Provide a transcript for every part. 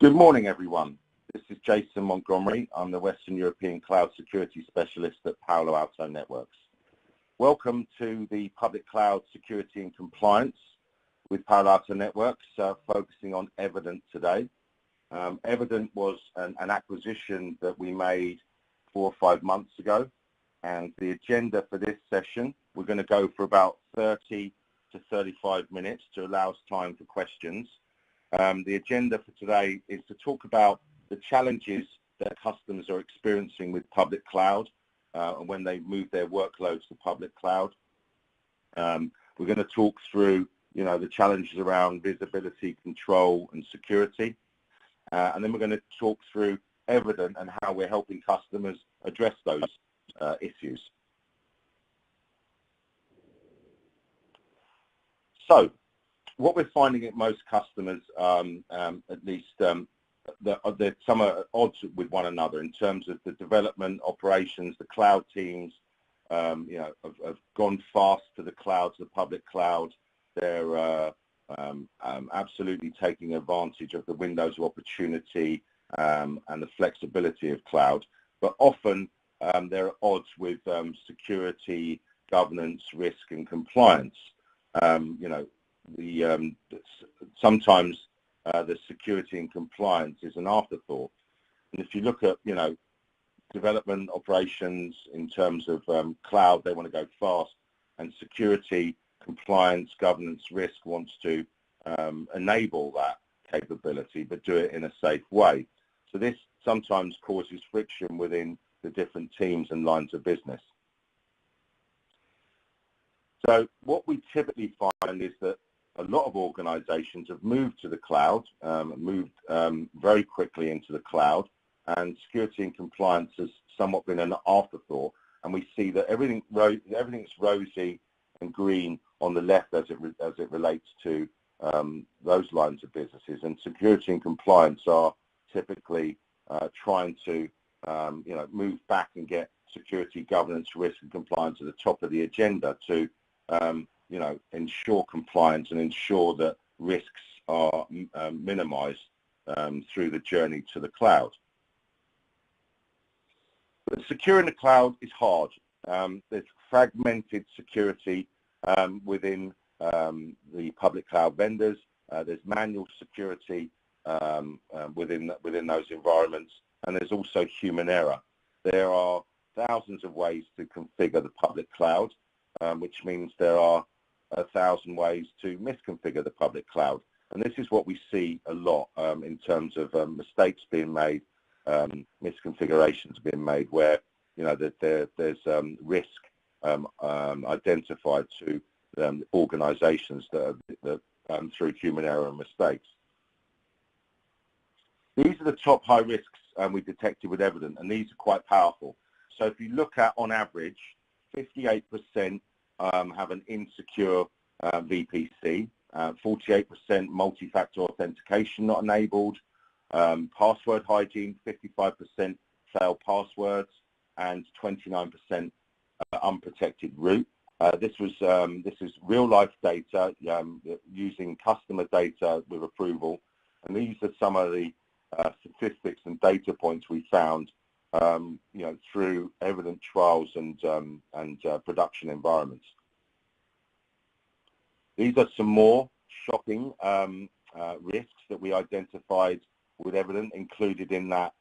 Good morning, everyone. This is Jason Montgomery. I'm the Western European Cloud Security Specialist at Palo Alto Networks. Welcome to the Public Cloud Security and Compliance with Palo Alto Networks, focusing on Evident today. Evident was an acquisition that we made 4 or 5 months ago, and the agenda for this session, we're going to go for about 30 to 35 minutes to allow us time for questions. The agenda for today is to talk about the challenges that customers are experiencing with public cloud and when they move their workloads to public cloud. We're going to talk through, the challenges around visibility, control, and security. And then we're going to talk through Evident and how we're helping customers address those issues. So, what we're finding at most customers, at least, some are at odds with one another in terms of the development, operations, the cloud teams, have gone fast to the cloud, to the public cloud. They're absolutely taking advantage of the windows of opportunity and the flexibility of cloud. But often they're at odds with security, governance, risk, and compliance. Sometimes the security and compliance is an afterthought. And if you look at, development operations in terms of cloud, they want to go fast, and security, compliance, governance, risk wants to enable that capability, but do it in a safe way. So this sometimes causes friction within the different teams and lines of business. So what we typically find is that a lot of organizations have moved to the cloud, moved very quickly into the cloud, and security and compliance has somewhat been an afterthought. And we see that everything's rosy and green on the left as it relates to those lines of businesses, and security and compliance are typically trying to move back and get security, governance, risk, and compliance at the top of the agenda to ensure compliance and ensure that risks are minimized through the journey to the cloud. But securing the cloud is hard. There's fragmented security within the public cloud vendors. There's manual security within those environments, and there's also human error. There are thousands of ways to configure the public cloud, which means there are 1,000 ways to misconfigure the public cloud. And this is what we see a lot in terms of mistakes being made, misconfigurations being made, where there's risk identified to organizations that through human error and mistakes. These are the top high risks we detected with Evident, and these are quite powerful. So if you look at, on average, 58% have an insecure VPC, 48% multi-factor authentication not enabled, password hygiene, 55% failed passwords, and 29% unprotected root. This is real-life data using customer data with approval, and these are some of the statistics and data points we found through Evident trials and production environments. These are some more shocking risks that we identified with Evident, included in that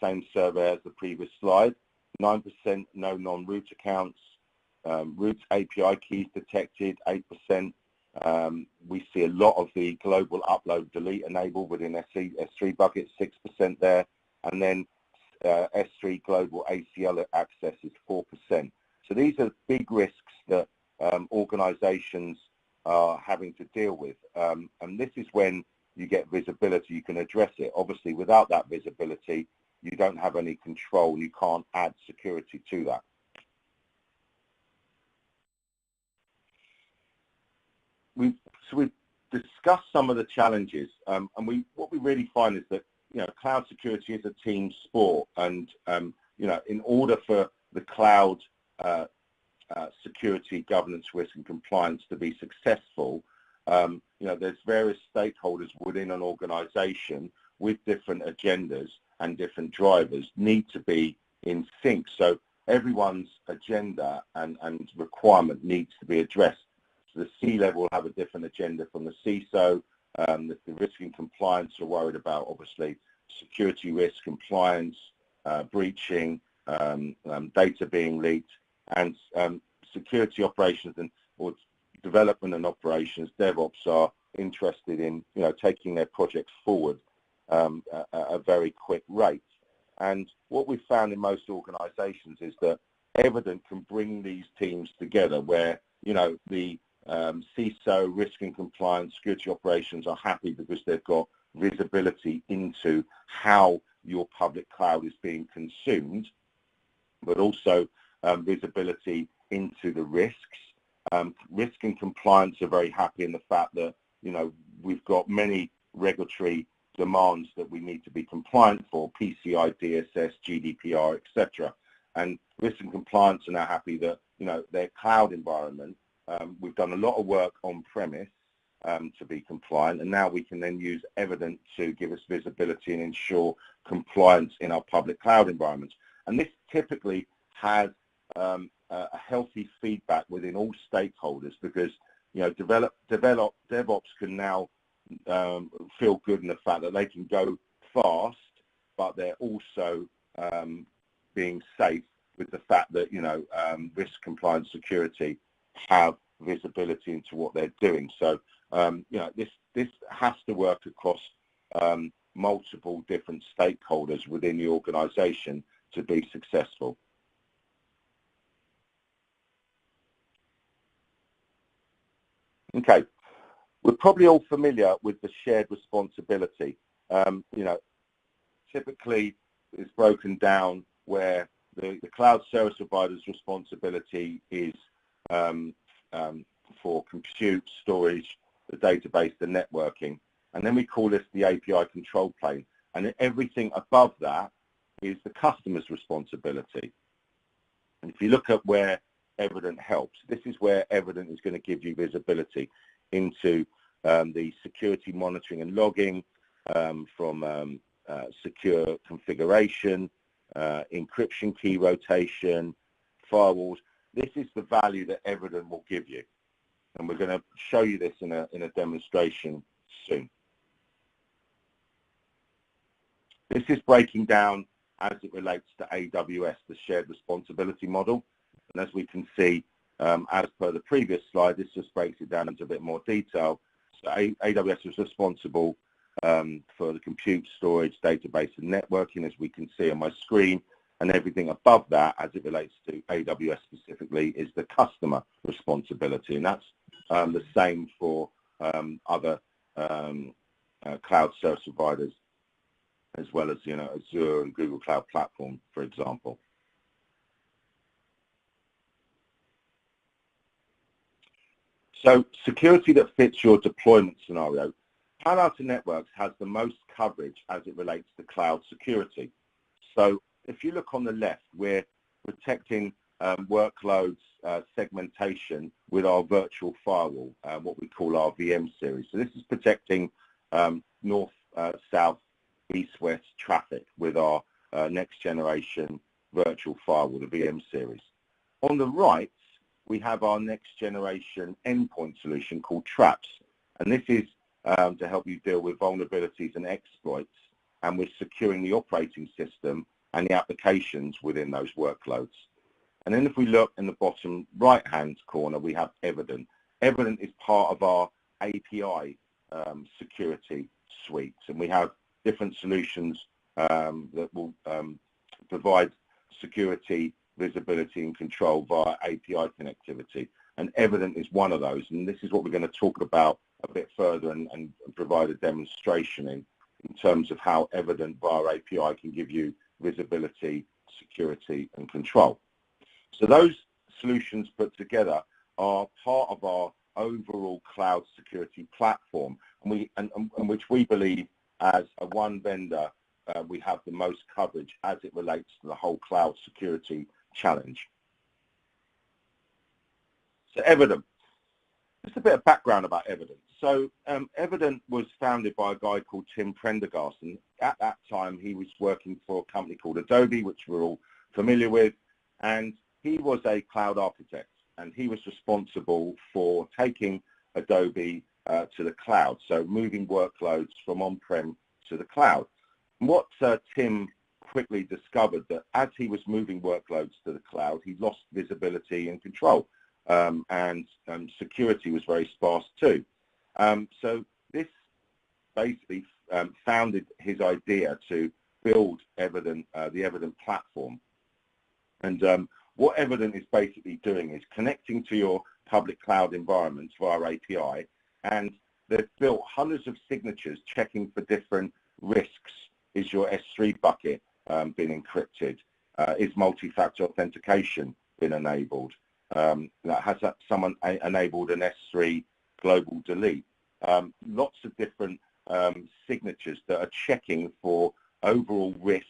same survey as the previous slide. 9% no non-root accounts, root API keys detected, 8%. We see a lot of the global upload delete enabled within S3 bucket, 6% there, and then S3 global ACL access is 4%. So these are big risks that organizations are having to deal with, and this is when you get visibility, you can address it. Obviously, without that visibility, you don't have any control, you can't add security to that. We've discussed some of the challenges, and what we really find is that cloud security is a team sport, and in order for the cloud security, governance, risk, and compliance to be successful, there's various stakeholders within an organization with different agendas and different drivers need to be in sync. So everyone's agenda and requirement needs to be addressed. So the C-level will have a different agenda from the CISO. The risk and compliance are worried about, obviously, security risk, compliance, breaching, data being leaked, and security operations or development and operations, DevOps, are interested in taking their projects forward at a very quick rate. And what we've found in most organizations is that Evident can bring these teams together where the CISO, risk and compliance, security operations are happy because they've got visibility into how your public cloud is being consumed, but also visibility into the risks. Risk and compliance are very happy in the fact that we've got many regulatory demands that we need to be compliant for, PCI, DSS, GDPR, etc. And risk and compliance are now happy that their cloud environment, we've done a lot of work on premise to be compliant, and now we can then use Evident to give us visibility and ensure compliance in our public cloud environments. And this typically has a healthy feedback within all stakeholders, because DevOps can now feel good in the fact that they can go fast, but they're also being safe with the fact that risk, compliance, security have visibility into what they're doing. So this has to work across multiple different stakeholders within the organization to be successful. Okay, we're probably all familiar with the shared responsibility. Typically it's broken down where the cloud service provider's responsibility is for compute, storage, the database, the networking, and then we call this the API control plane. And everything above that is the customer's responsibility. And if you look at where Evident helps, this is where Evident is going to give you visibility into the security monitoring and logging, from secure configuration, encryption key rotation, firewalls. This is the value that Evident will give you, and we're going to show you this in a demonstration soon. This is breaking down as it relates to AWS, the shared responsibility model. And as we can see, as per the previous slide, this just breaks it down into a bit more detail. So AWS is responsible for the compute, storage, database, and networking, as we can see on my screen. And everything above that, as it relates to AWS specifically, is the customer responsibility. And that's the same for other cloud service providers, as well as Azure and Google Cloud Platform, for example. So security that fits your deployment scenario. Palo Alto Networks has the most coverage as it relates to cloud security. So if you look on the left, we're protecting workloads segmentation with our virtual firewall, what we call our VM series. So this is protecting north, south, east, west traffic with our next generation virtual firewall, the VM series. On the right, we have our next generation endpoint solution called Traps. And this is to help you deal with vulnerabilities and exploits, and we're securing the operating system and the applications within those workloads. And then if we look in the bottom right-hand corner, we have Evident. Evident is part of our API security suite, and we have different solutions that will provide security, visibility, and control via API connectivity. And Evident is one of those, and this is what we're going to talk about a bit further and provide a demonstration in terms of how Evident via API can give you visibility, security, and control. So those solutions put together are part of our overall cloud security platform, and which we believe, as a one vendor, we have the most coverage as it relates to the whole cloud security challenge. So Evident. Just a bit of background about Evident. So Evident was founded by a guy called Tim Prendergast, and at that time he was working for a company called Adobe, which we're all familiar with, and he was a cloud architect, and he was responsible for taking Adobe to the cloud, so moving workloads from on-prem to the cloud. And what Tim quickly discovered that as he was moving workloads to the cloud, he lost visibility and control, and security was very sparse too. So this basically founded his idea to build Evident, the Evident platform. And what Evident is basically doing is connecting to your public cloud environments via API, and they've built hundreds of signatures checking for different risks. Is your S3 bucket been encrypted? Is multi-factor authentication been enabled? Has someone enabled an S3 global delete? Lots of different signatures that are checking for overall risk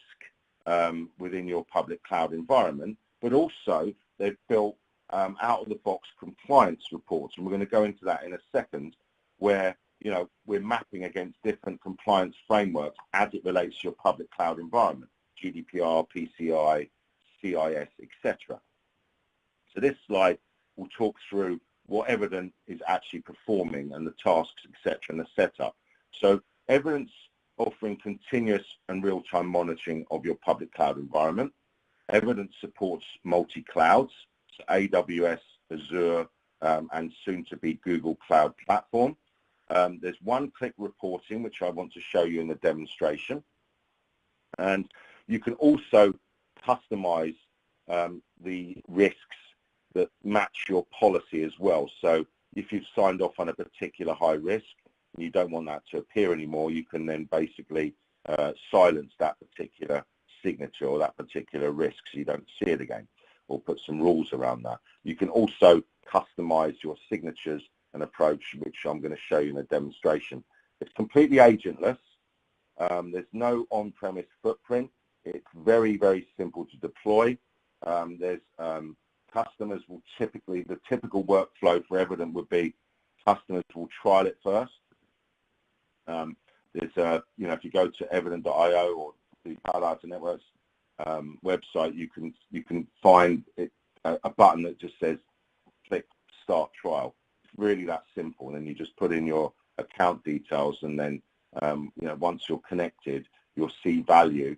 within your public cloud environment, but also they've built out-of-the-box compliance reports, and we're going to go into that in a second, where we're mapping against different compliance frameworks as it relates to your public cloud environment, GDPR, PCI, CIS, etc. So this slide will talk through what Evident is actually performing and the tasks, etc., and the setup. So Evident's offering continuous and real-time monitoring of your public cloud environment. Evident supports multi-clouds, so AWS, Azure, and soon to be Google Cloud Platform. There's one-click reporting, which I want to show you in the demonstration. And you can also customize the risks that match your policy as well. So if you've signed off on a particular high risk and you don't want that to appear anymore, you can then basically silence that particular signature or that particular risk so you don't see it again, or put some rules around that. You can also customize your signatures and approach, which I'm going to show you in a demonstration. It's completely agentless. There's no on-premise footprint. It's very, very simple to deploy. Customers will typically, the typical workflow for Evident would be customers will trial it first. There's if you go to evident.io or the Palo Alto Networks website, you can find a button that just says click start trial. It's really that simple, and then you just put in your account details, and then once you're connected, you'll see value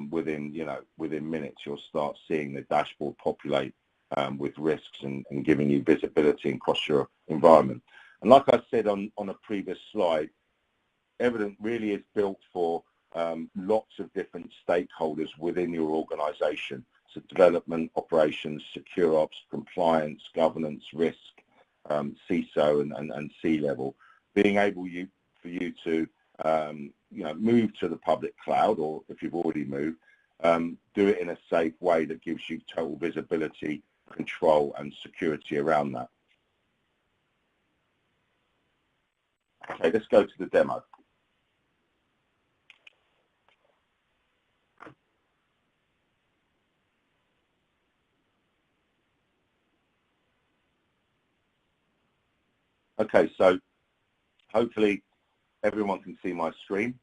within minutes. You'll start seeing the dashboard populate with risks and giving you visibility across your environment. And like I said on a previous slide, Evident really is built for lots of different stakeholders within your organization. So development, operations, secure ops, compliance, governance, risk, CISO and C-level. Being able for you to move to the public cloud, or if you've already moved, do it in a safe way that gives you total visibility, control and security around that. Okay, let's go to the demo. Okay, so hopefully everyone can see my screen.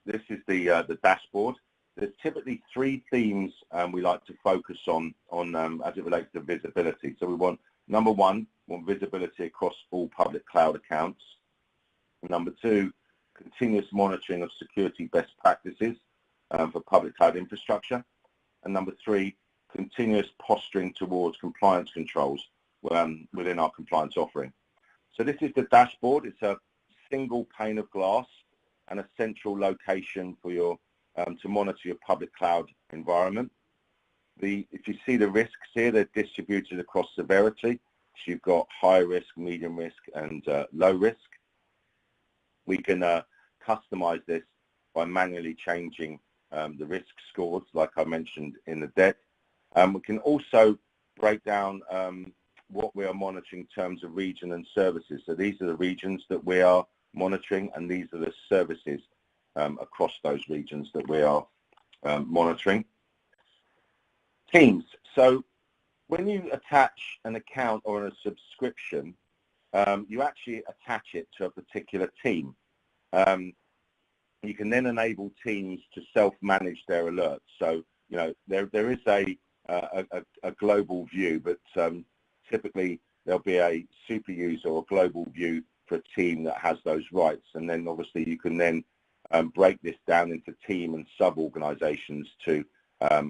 This is the dashboard. There's typically three themes we like to focus on as it relates to visibility. So we want, number one, visibility across all public cloud accounts. Number two, continuous monitoring of security best practices for public cloud infrastructure. And number three, continuous posturing towards compliance controls within our compliance offering. So this is the dashboard. It's a single pane of glass and a central location for your to monitor your public cloud environment. If you see the risks here, they're distributed across severity. So you've got high risk, medium risk, and low risk. We can customize this by manually changing the risk scores, like I mentioned in the deck. We can also break down what we are monitoring in terms of region and services. So these are the regions that we are monitoring, and these are the services across those regions that we are monitoring. Teams. So when you attach an account or a subscription, you actually attach it to a particular team. You can then enable teams to self-manage their alerts. So, you know, there is a global view, but typically there'll be a super user or global view for a team that has those rights. And then obviously you can then break this down into team and sub-organizations to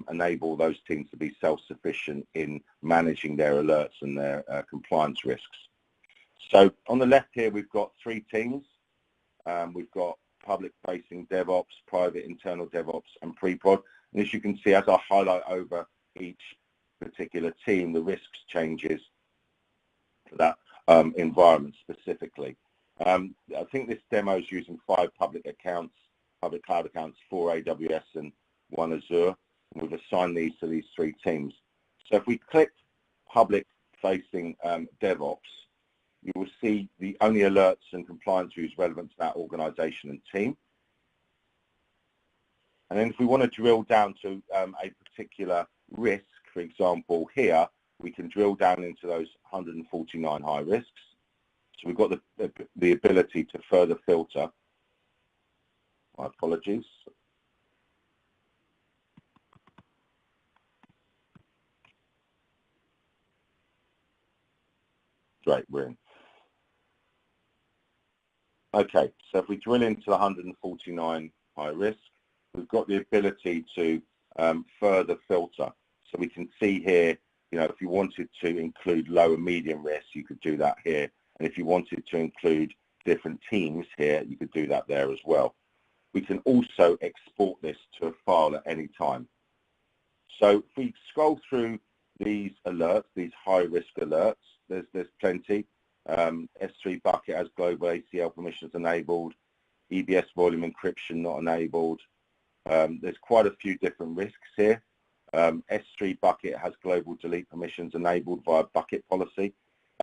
enable those teams to be self-sufficient in managing their alerts and their compliance risks. So on the left here, we've got 3 teams. We've got public-facing DevOps, private internal DevOps, and pre-prod. And as you can see, as I highlight over each particular team, the risks changes for that environment specifically. I think this demo is using 5 public cloud accounts, 4 AWS and 1 Azure. And we've assigned these to these 3 teams. So if we click public-facing DevOps, you will see the only alerts and compliance views relevant to that organization and team. And then if we want to drill down to a particular risk, for example, here, we can drill down into those 149 high risks. So we've got the ability to further filter. My apologies. Great, we're in. Okay, so if we drill into the 149 high risk, we've got the ability to further filter. So we can see here, you know, if you wanted to include low and medium risk, you could do that here. And if you wanted to include different teams here, you could do that there as well. We can also export this to a file at any time. So if we scroll through these alerts, these high risk alerts, there's plenty. S3 bucket has global ACL permissions enabled, EBS volume encryption not enabled. There's quite a few different risks here. S3 bucket has global delete permissions enabled via bucket policy.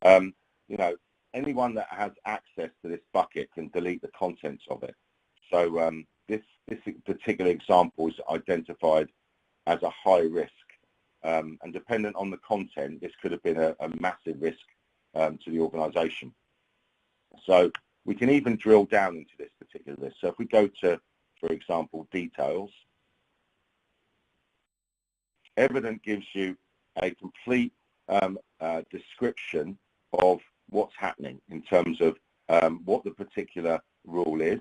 You know, anyone that has access to this bucket can delete the contents of it. So this particular example is identified as a high risk. And dependent on the content, this could have been a massive risk to the organization. So we can even drill down into this particular risk. So if we go to, for example, details, Evident gives you a complete description of what's happening in terms of what the particular rule is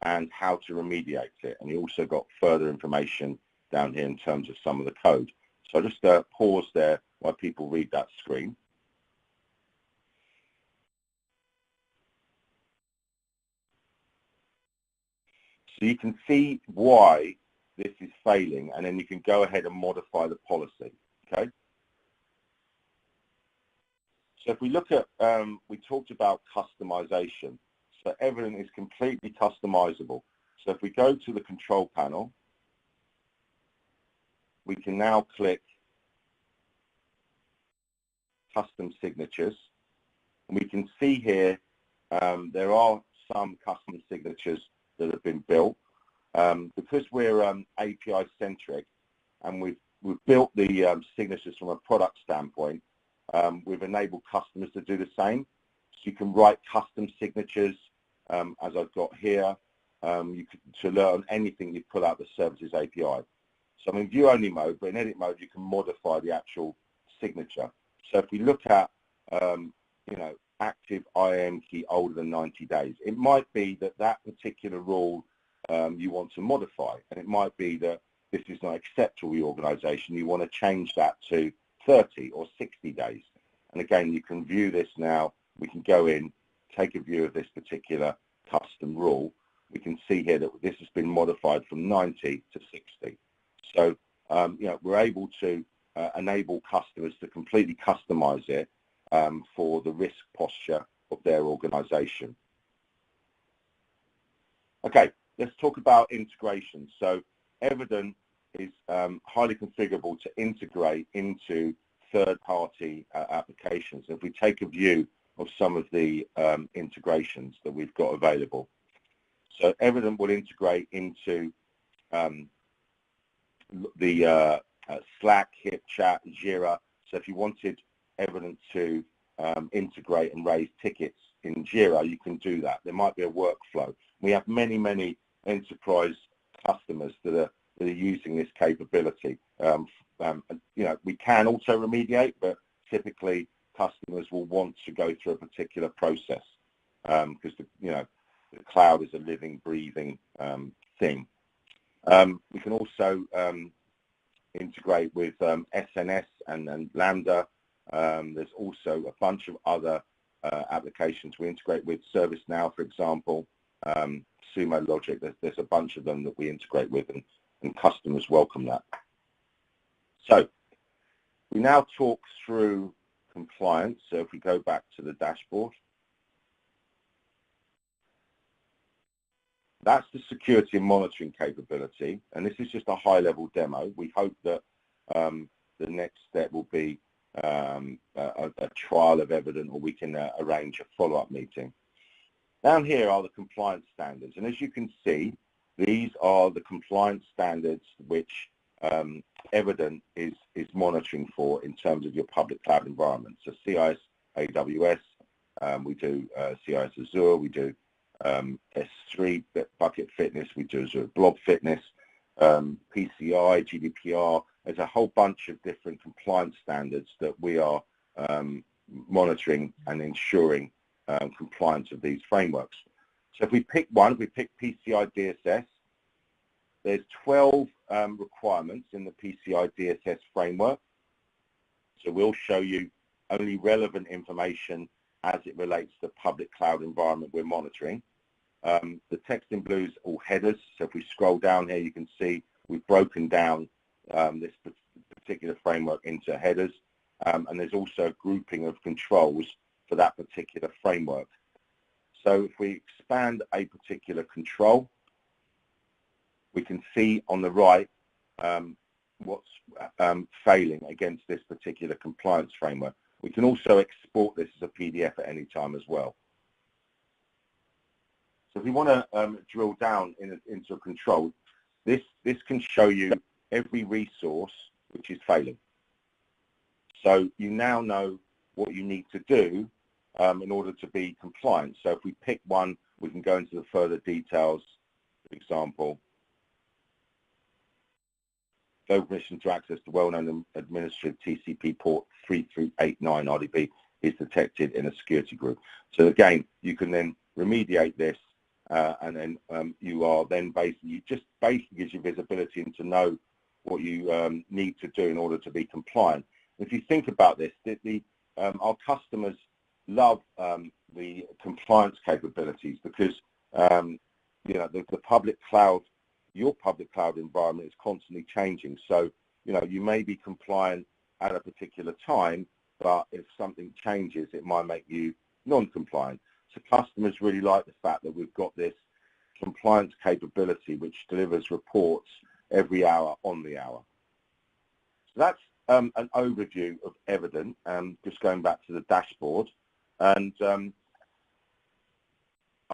and how to remediate it. And you also got further information down here in terms of some of the code. So I'll just pause there while people read that screen. So you can see why this is failing, and then you can go ahead and modify the policy, okay? So if we look at, we talked about customization. So Evident is completely customizable. So if we go to the control panel, we can now click custom signatures. And we can see here there are some custom signatures that have been built. Because we're API-centric and we've built the signatures from a product standpoint, we've enabled customers to do the same. So you can write custom signatures, as I've got here, to learn anything you pull out the services API. So I'm in view-only mode, but in edit mode, you can modify the actual signature. So if we look at, you know, active IAM key older than 90 days, it might be that that particular rule you want to modify, and it might be that this is not acceptable to your organization. You want to change that to 30 or 60 days. And again, you can view this now. We can go in, take a view of this particular custom rule. We can see here that this has been modified from 90 to 60. So, you know, we're able to enable customers to completely customize it for the risk posture of their organization. Okay, let's talk about integration. So Evident is highly configurable to integrate into third-party applications. If we take a view of some of the integrations that we've got available. So Evident will integrate into the Slack, HipChat, Jira. So if you wanted Evident to integrate and raise tickets in Jira, you can do that. There might be a workflow. We have many, many enterprise customers that are using this capability. We can also remediate, but typically customers will want to go through a particular process because the cloud is a living, breathing thing. We can also integrate with SNS and Lambda. There's also a bunch of other applications we integrate with. ServiceNow, for example, Sumo Logic. There's a bunch of them that we integrate with, and customers welcome that. So we now talk through compliance. So if we go back to the dashboard, that's the security and monitoring capability, and this is just a high-level demo. We hope that the next step will be a trial of Evident, or we can arrange a follow-up meeting. Down here are the compliance standards, and as you can see, these are the compliance standards which Evident is monitoring for in terms of your public cloud environment. So CIS AWS, we do CIS Azure, we do S3 bucket fitness, we do Azure blob fitness, PCI, GDPR. There's a whole bunch of different compliance standards that we are monitoring and ensuring compliance of these frameworks. So if we pick one, if we pick PCI DSS, there's 12 requirements in the PCI DSS framework. So we'll show you only relevant information as it relates to the public cloud environment we're monitoring. The text in blue is all headers. So if we scroll down here, you can see we've broken down this particular framework into headers. And there's also a grouping of controls for that particular framework. So if we expand a particular control, we can see on the right what's failing against this particular compliance framework. We can also export this as a PDF at any time as well. So if we want to drill down into a control, this can show you every resource which is failing. So you now know what you need to do in order to be compliant. So if we pick one, we can go into the further details. For example, global permission to access the well-known administrative TCP port 3389 RDP is detected in a security group. So again, you can then remediate this, and then you are then basically gives you visibility and to know what you need to do in order to be compliant. If you think about this, our customers love the compliance capabilities because the public cloud, your public cloud environment is constantly changing. So you may be compliant at a particular time, but if something changes, it might make you non-compliant. So customers really like the fact that we've got this compliance capability which delivers reports every hour on the hour. So that's an overview of Evident, just going back to the dashboard. And I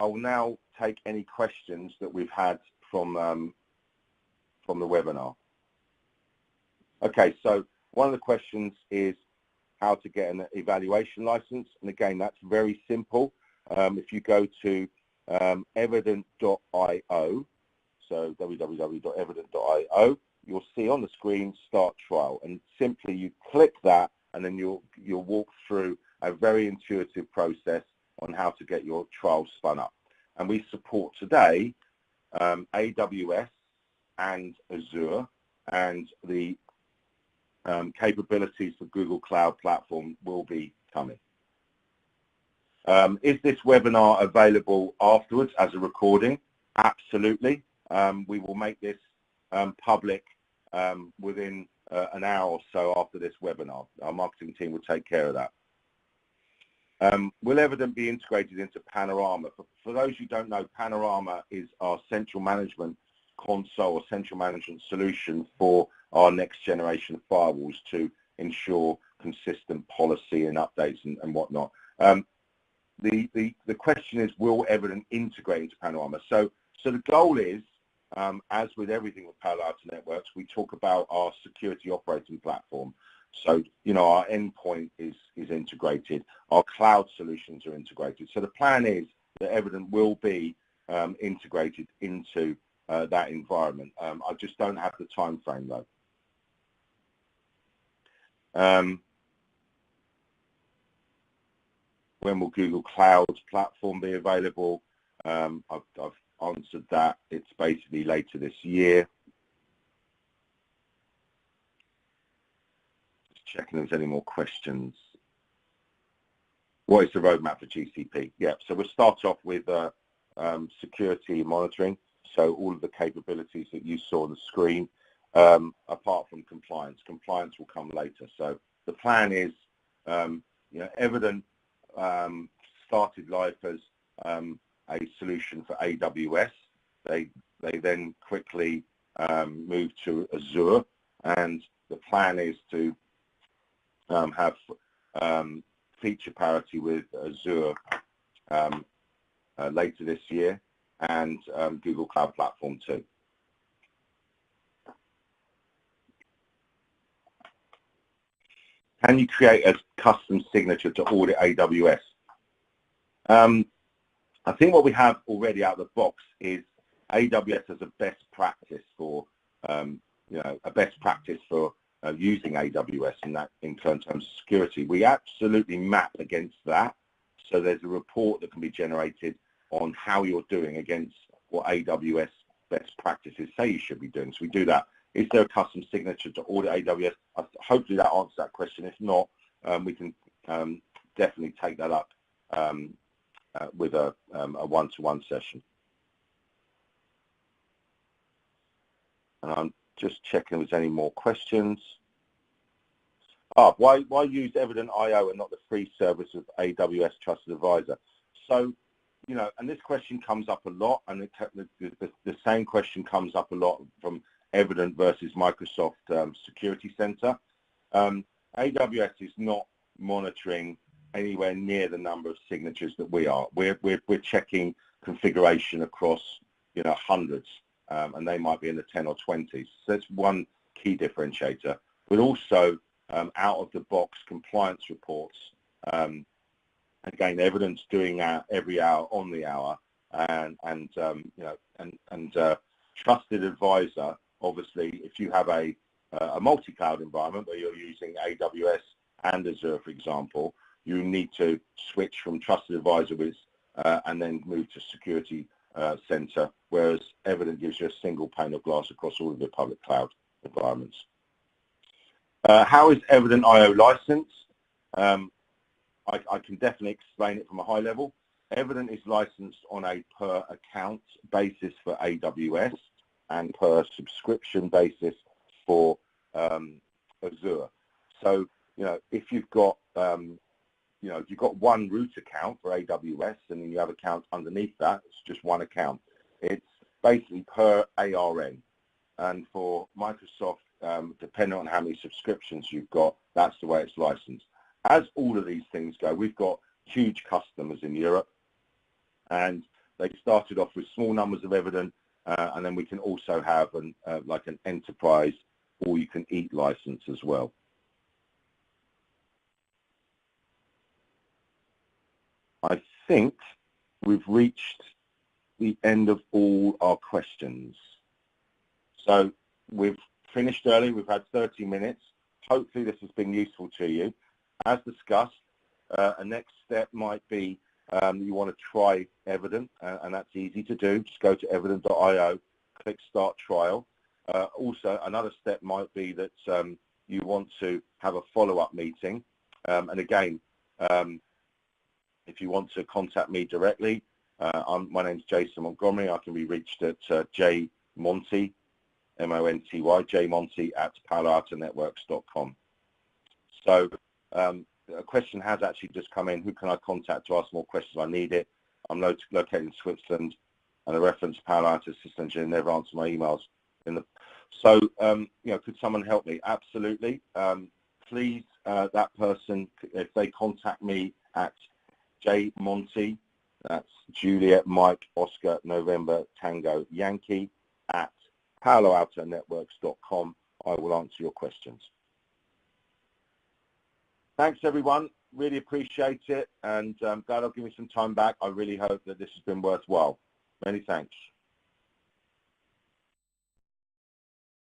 will now take any questions that we've had from the webinar. Okay, so one of the questions is how to get an evaluation license. And again, that's very simple. If you go to evident.io, so www.evident.io, you'll see on the screen Start Trial, and simply you click that, and then you'll walk through a very intuitive process on how to get your trial spun up. And we support today AWS and Azure, and the capabilities for Google Cloud Platform will be coming. Is this webinar available afterwards as a recording? Absolutely. We will make this public within an hour or so after this webinar. Our marketing team will take care of that. Will Evident be integrated into Panorama? For those who don't know, Panorama is our central management console or central management solution for our next generation firewalls to ensure consistent policy and updates and whatnot. The question is, will Evident integrate into Panorama? So the goal is, as with everything with Palo Alto Networks, we talk about our security operating platform. So, you know, our endpoint is integrated. Our cloud solutions are integrated. So the plan is that Evident will be integrated into that environment. I just don't have the time frame though. When will Google Cloud Platform be available? I've answered that. It's basically later this year. Just checking if there's any more questions. What is the roadmap for GCP? Yeah, so we'll start off with security monitoring. So all of the capabilities that you saw on the screen, apart from compliance. Compliance will come later. So the plan is, you know, Evident started life as a solution for AWS. They then quickly moved to Azure, and the plan is to have feature parity with Azure later this year, and Google Cloud Platform too. Can you create a custom signature to audit AWS? I think what we have already out of the box is AWS as a best practice for, you know, a best practice for using AWS in terms of security. We absolutely map against that. So there's a report that can be generated on how you're doing against what AWS best practices say you should be doing. So we do that. Is there a custom signature to audit AWS? Hopefully that answers that question. If not, we can definitely take that up with a one-to-one session. And I'm just checking if there's any more questions. Why use Evident.io and not the free service of AWS Trusted Advisor? So, you know, and this question comes up a lot, and the same question comes up a lot from Evident versus Microsoft Security Center. AWS is not monitoring anywhere near the number of signatures that we are. We're checking configuration across, you know, hundreds, and they might be in the 10 or 20s. So that's one key differentiator. But also out of the box compliance reports. Again, Evident's doing that every hour on the hour, and you know, and Trusted Advisor. Obviously, if you have a multi-cloud environment where you're using AWS and Azure, for example, you need to switch from Trusted Advisor with and then move to Security Center, whereas Evident gives you a single pane of glass across all of the public cloud environments. How is Evident.io licensed? I can definitely explain it from a high level. Evident is licensed on a per account basis for AWS and per subscription basis for Azure. So, you know, if you've got, you know, if you've got one root account for AWS and then you have accounts underneath that, it's just one account. It's basically per ARN. And for Microsoft, depending on how many subscriptions you've got, that's the way it's licensed. As all of these things go, we've got huge customers in Europe, and they started off with small numbers of Evident, and then we can also have like an enterprise all-you-can-eat license as well. I think we've reached the end of all our questions. So we've finished early. We've had 30 minutes. Hopefully this has been useful to you. As discussed, a next step might be you want to try Evident, and that's easy to do. Just go to evident.io, click Start Trial. Also, another step might be that you want to have a follow-up meeting. And again, if you want to contact me directly, my name's Jason Montgomery. I can be reached at jmonty, M-O-N-T-Y, jmonty at paloaltonetworks.com. So a question has actually just come in. Who can I contact to ask more questions? I need it. I'm located in Switzerland, and a reference Palo Alto System Engineer never answer my emails. So, you know, could someone help me? Absolutely. Please, that person, if they contact me at jmonty, that's Juliet, Mike, Oscar, November, Tango, Yankee, at paloaltonetworks.com, I will answer your questions. Thanks, everyone. Really appreciate it, and glad I'll give you some time back. I really hope that this has been worthwhile. Many thanks.